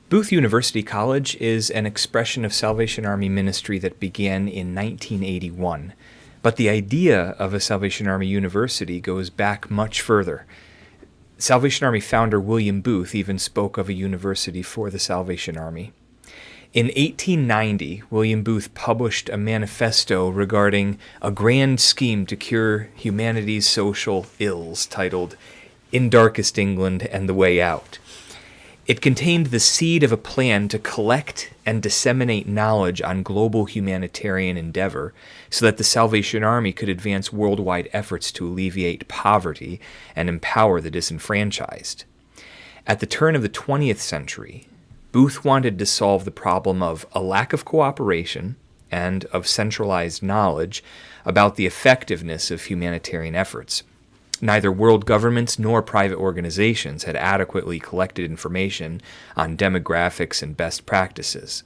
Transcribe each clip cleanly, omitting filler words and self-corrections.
Booth University College is an expression of Salvation Army ministry that began in 1981. But the idea of a Salvation Army University goes back much further. Salvation Army founder William Booth even spoke of a university for the Salvation Army. In 1890, William Booth published a manifesto regarding a grand scheme to cure humanity's social ills titled In Darkest England and the Way Out. It contained the seed of a plan to collect and disseminate knowledge on global humanitarian endeavor so that the Salvation Army could advance worldwide efforts to alleviate poverty and empower the disenfranchised. At the turn of the 20th century, Booth wanted to solve the problem of a lack of cooperation and of centralized knowledge about the effectiveness of humanitarian efforts. Neither world governments nor private organizations had adequately collected information on demographics and best practices.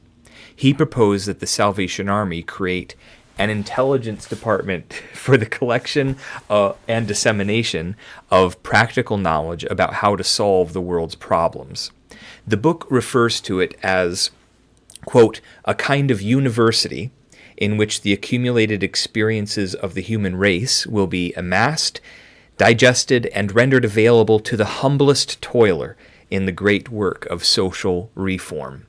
He proposed that the Salvation Army create an intelligence department for the collection and dissemination of practical knowledge about how to solve the world's problems. The book refers to it as, quote, a kind of university in which the accumulated experiences of the human race will be amassed, digested, and rendered available to the humblest toiler in the great work of social reform.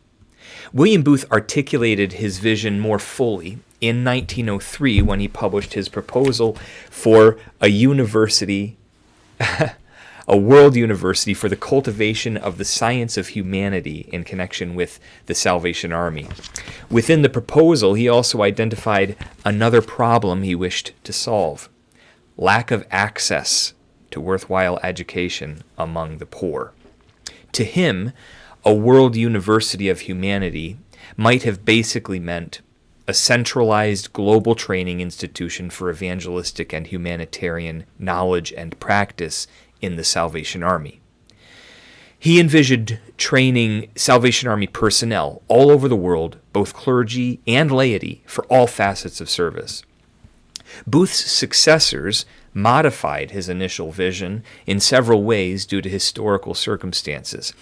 William Booth articulated his vision more fully in 1903 when he published his proposal for a university, a world university for the cultivation of the science of humanity in connection with the Salvation Army. Within the proposal, he also identified another problem he wished to solve: lack of access to worthwhile education among the poor. To him, a world university of humanity might have basically meant a centralized global training institution for evangelistic and humanitarian knowledge and practice in the Salvation Army. He envisioned training Salvation Army personnel all over the world, both clergy and laity, for all facets of service. Booth's successors modified his initial vision in several ways due to historical circumstances.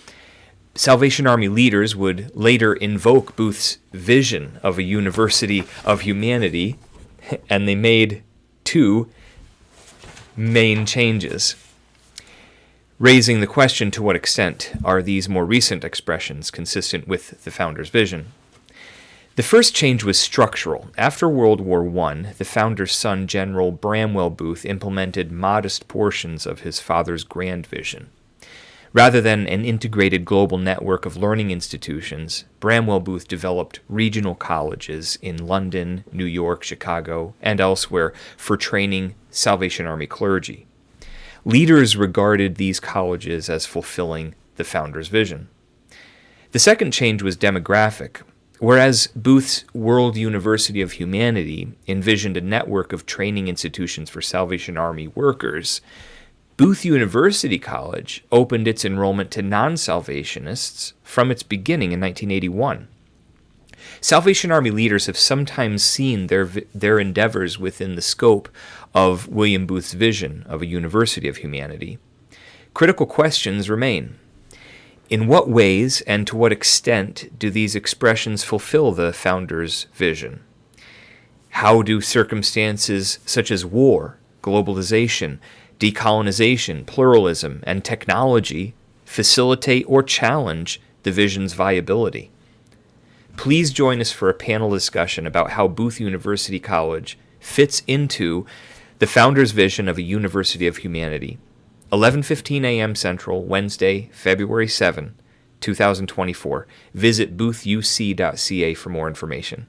Salvation Army leaders would later invoke Booth's vision of a university of humanity, and they made two main changes, raising the question to what extent are these more recent expressions consistent with the founder's vision. The first change was structural. After World War I, the founder's son, General Bramwell Booth, implemented modest portions of his father's grand vision. Rather than an integrated global network of learning institutions, Bramwell Booth developed regional colleges in London, New York, Chicago, and elsewhere for training Salvation Army clergy. Leaders regarded these colleges as fulfilling the founder's vision. The second change was demographic. Whereas Booth's World University of Humanity envisioned a network of training institutions for Salvation Army workers, Booth University College opened its enrollment to non-Salvationists from its beginning in 1981. Salvation Army leaders have sometimes seen their endeavors within the scope of William Booth's vision of a University of Humanity. Critical questions remain. In what ways and to what extent do these expressions fulfill the founder's vision? How do circumstances such as war, globalization, decolonization, pluralism, and technology facilitate or challenge the vision's viability? Please join us for a panel discussion about how Booth University College fits into the founder's vision of a University of Humanity. 11:15 a.m. Central, Wednesday, February 7, 2024. Visit boothuc.ca for more information.